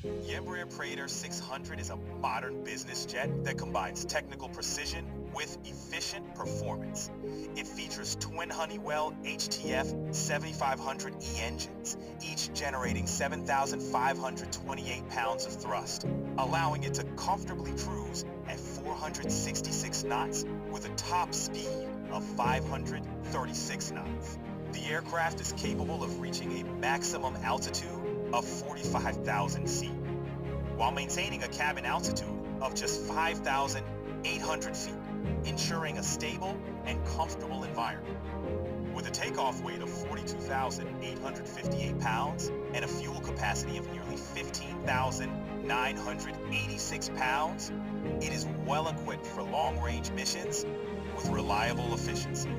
The Embraer Praetor 600 is a modern business jet that combines technical precision with efficient performance. It features twin Honeywell HTF 7500E engines, each generating 7,528 pounds of thrust, allowing it to comfortably cruise at 466 knots with a top speed of 536 knots. The aircraft is capable of reaching a maximum altitude of 45,000 feet, while maintaining a cabin altitude of just 5,800 feet, ensuring a stable and comfortable environment. With a takeoff weight of 42,858 pounds and a fuel capacity of nearly 15,986 pounds, it is well equipped for long-range missions with reliable efficiency.